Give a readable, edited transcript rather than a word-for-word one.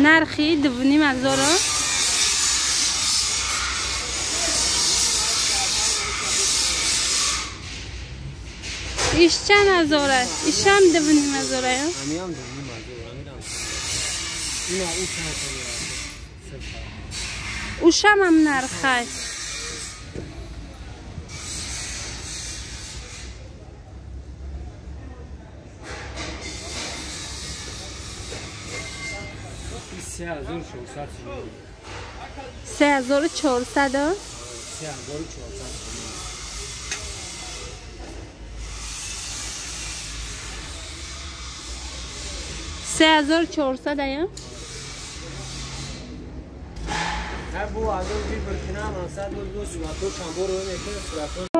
نرخی 2,500. ایش چند هزاره؟ ایش هم 2,500 یا؟ همی هم 2,500 اینا او چند اوش هم نرخی $3,400 $3,400 $3,400 ya? Bu adam bir Burkina Faso, bu suratı şambur oynuyor, suratı